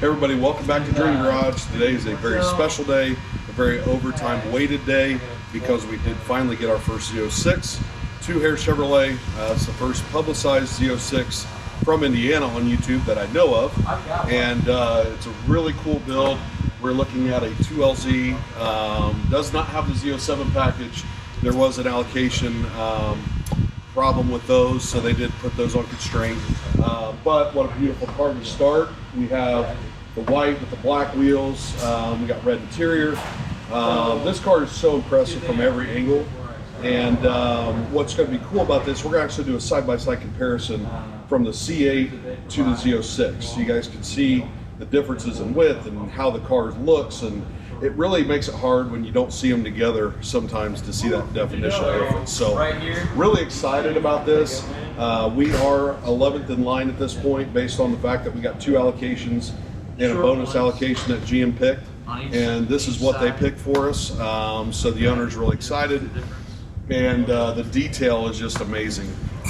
Everybody, welcome back to Dream Garage. Today is a very special day, a very overtime weighted day, because we did finally get our first Z06, Two Hair Chevrolet. It's the first publicized Z06 from Indiana on YouTube that I know of, and it's a really cool build. We're looking at a 2LZ, does not have the Z07 package. There was an allocation problem with those, so they did put those on constraint. But what a beautiful car to start. We have the white with the black wheels. We got red interior. This car is so impressive from every angle. And what's going to be cool about this, we're going to actually do a side-by-side comparison from the C8 to the Z06. So you guys can see the differences in width and how the car looks. And it really makes it hard when you don't see them together sometimes to see that definitional difference. So really excited about this. We are 11th in line at this point based on the fact that we got 2 allocations and a bonus allocation that GM picked. And this is what they picked for us. So the owner's really excited. And the detail is just amazing.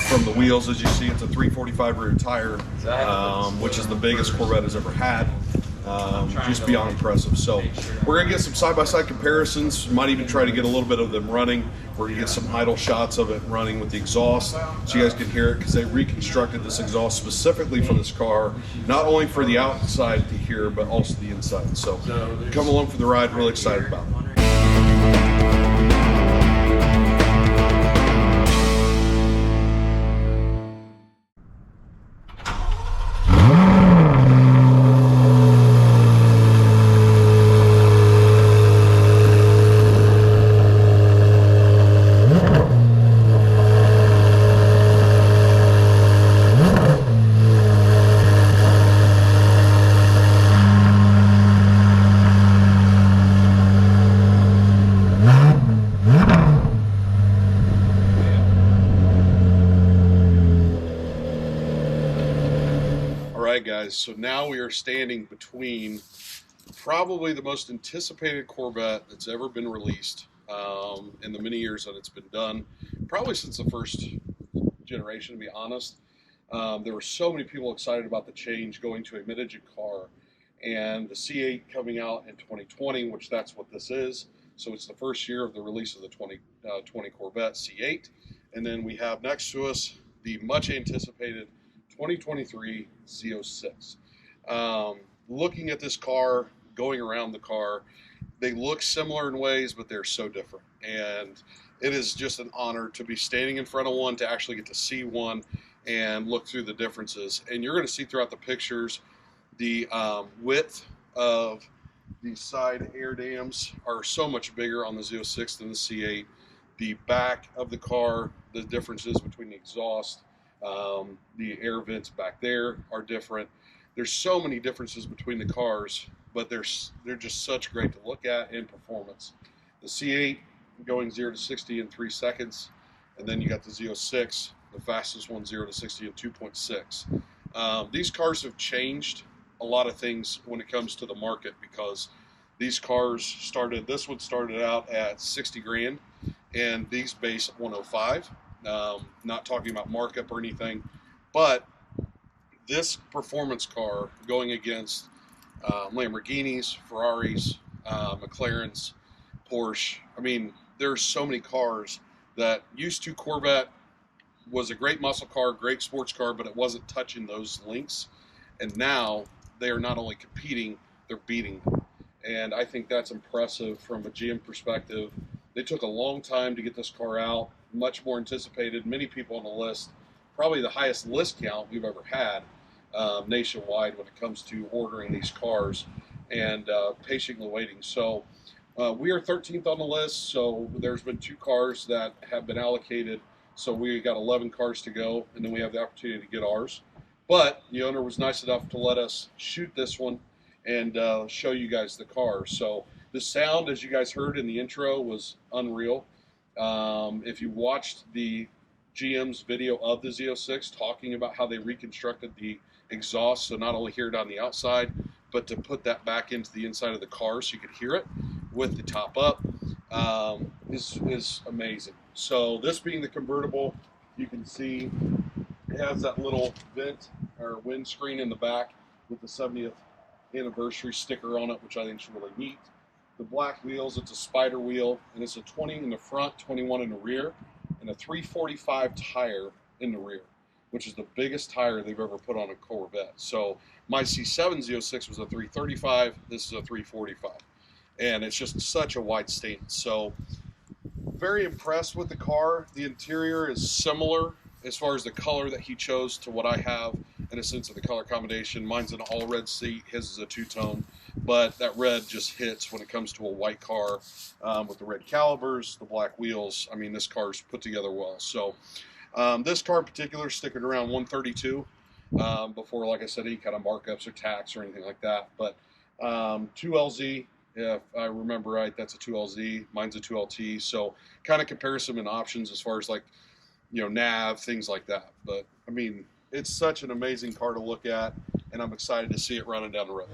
From the wheels, as you see, it's a 345 rear tire, which is the biggest Corvette has ever had. Just beyond impressive. So we're gonna get some side-by-side comparisons. Might even try to get a little bit of them running. We're gonna get some idle shots of it running with the exhaust, so you guys can hear it, because they reconstructed this exhaust specifically for this car, not only for the outside to hear, but also the inside. So come along for the ride. Really excited about it. Alright guys, so now we are standing between probably the most anticipated Corvette that's ever been released in the many years that it's been done, probably since the first generation, to be honest. There were so many people excited about the change going to a mid-engine car, and the C8 coming out in 2020, which that's what this is. So it's the first year of the release of the 2020 Corvette C8. And then we have next to us the much anticipated 2023 Z06. Looking at this car, going around the car, they look similar in ways, but they're so different. And it is just an honor to be standing in front of one, to actually get to see one and look through the differences. And you're going to see throughout the pictures the width of the side air dams are so much bigger on the Z06 than the C8. The back of the car, the differences between the exhaust, the air vents back there are different. There's so many differences between the cars, but they're just such great to look at in performance. The C8 going 0 to 60 in 3 seconds, and then you got the Z06, the fastest one, 0 to 60 in 2.6. These cars have changed a lot of things when it comes to the market, because these cars started, this one started out at 60 grand, and these base at 105. Not talking about markup or anything, but this performance car going against Lamborghinis, Ferraris, McLarens, Porsche. I mean, there's so many cars that used to Corvette was a great muscle car, great sports car, but it wasn't touching those links. And now they are not only competing, they're beating them. And I think that's impressive from a GM perspective. They took a long time to get this car out, much more anticipated. Many people on the list, probably the highest list count we've ever had nationwide when it comes to ordering these cars and patiently waiting. So we are 13th on the list, so there's been 2 cars that have been allocated. So we got 11 cars to go, and then we have the opportunity to get ours. But the owner was nice enough to let us shoot this one and show you guys the car. So the sound, as you guys heard in the intro, was unreal. If you watched the GM's video of the Z06 talking about how they reconstructed the exhaust, so not only hear it on the outside, but to put that back into the inside of the car so you could hear it with the top up, is amazing. So this being the convertible, you can see it has that little vent or windscreen in the back with the 70th anniversary sticker on it, which I think is really neat. The black wheels, it's a spider wheel, and it's a 20 in the front, 21 in the rear, and a 345 tire in the rear, which is the biggest tire they've ever put on a Corvette. So my C7 Z06 was a 335, this is a 345. And it's just such a wide stance. So very impressed with the car. The interior is similar as far as the color that he chose to what I have in a sense of the color combination. Mine's an all red seat, his is a two-tone, but that red just hits when it comes to a white car with the red calipers, the black wheels. I mean, this car's put together well. So this car in particular sticking around 132 before, like I said, any kind of markups or tax or anything like that. But 2LZ, if I remember right, that's a 2LZ. Mine's a 2LT. So kind of comparison and options as far as like, you know, nav, things like that. But I mean, it's such an amazing car to look at, and I'm excited to see it running down the road.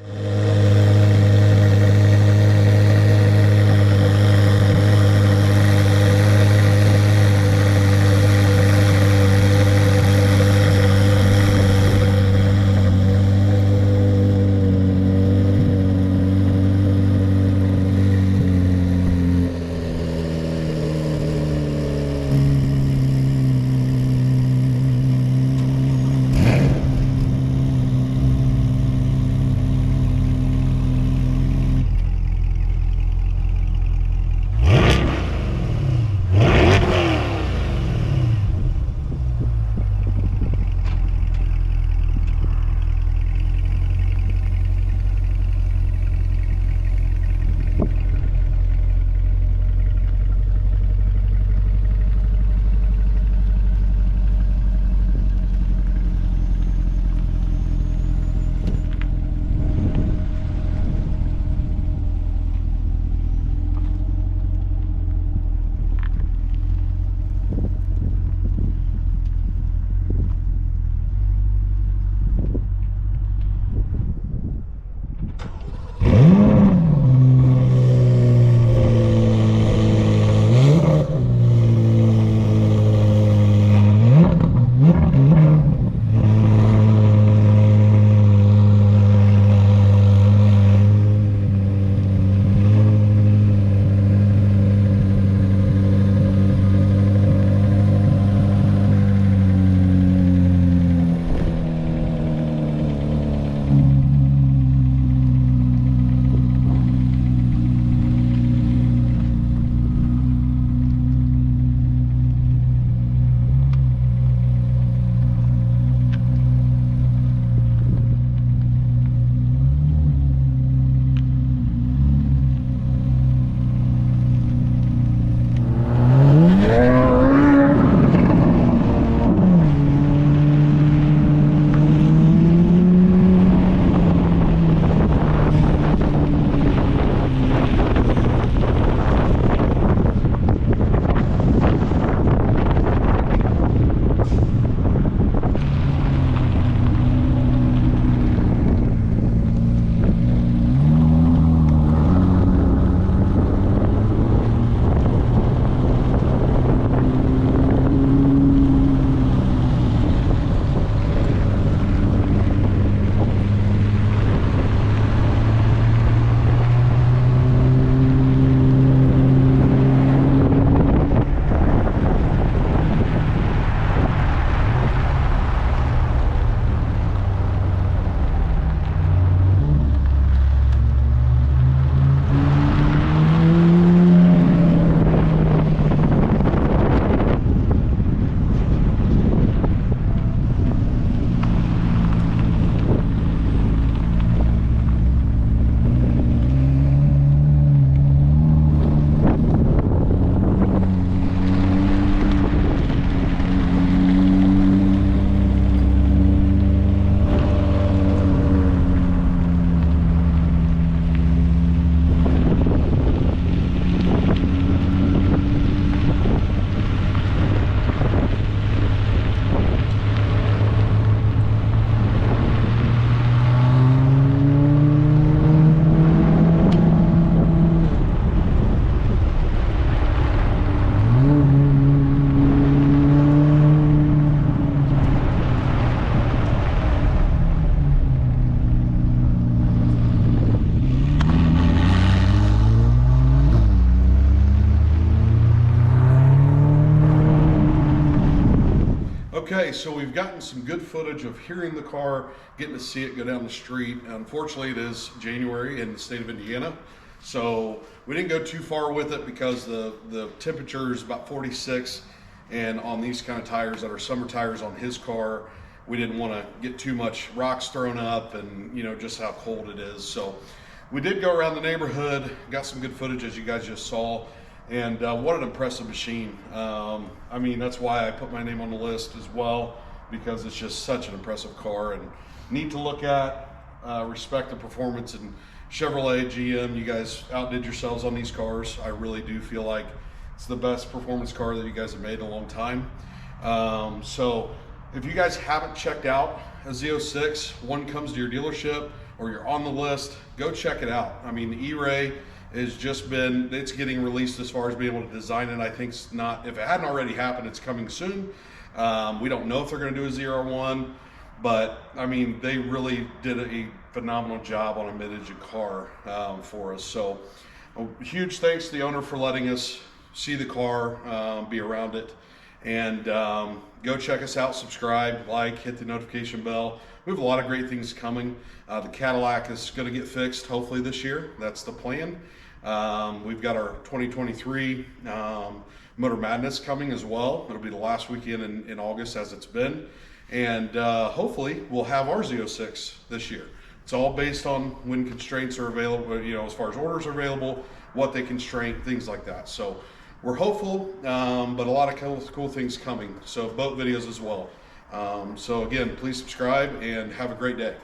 Okay, so we've gotten some good footage of hearing the car, getting to see it go down the street. Unfortunately, it is January in the state of Indiana, so we didn't go too far with it because the temperature is about 46, and on these kind of tires that are summer tires on his car, we didn't want to get too much rocks thrown up and just how cold it is. So we did go around the neighborhood, got some good footage as you guys just saw. And what an impressive machine. I mean, that's why I put my name on the list as well, because it's just such an impressive car and neat to look at. Respect the performance, and Chevrolet, GM, you guys outdid yourselves on these cars. I really do feel like it's the best performance car that you guys have made in a long time. So if you guys haven't checked out a Z06, one comes to your dealership or you're on the list, go check it out. I mean, the E-Ray it's getting released as far as being able to design it. I think it's not, if it hadn't already happened, it's coming soon. We don't know if they're going to do a ZR1, but I mean, they really did a phenomenal job on a mid-engine car for us. So a huge thanks to the owner for letting us see the car, be around it, and go check us out, subscribe, like, hit the notification bell. We have a lot of great things coming. The Cadillac is going to get fixed hopefully this year. That's the plan. We've got our 2023 Motor Madness coming as well. It'll be the last weekend in August, as it's been. And hopefully we'll have our Z06 this year. It's all based on when constraints are available, as far as orders are available, what they constrain, things like that. So we're hopeful, but a lot of cool things coming. So boat videos as well. So again, please subscribe and have a great day.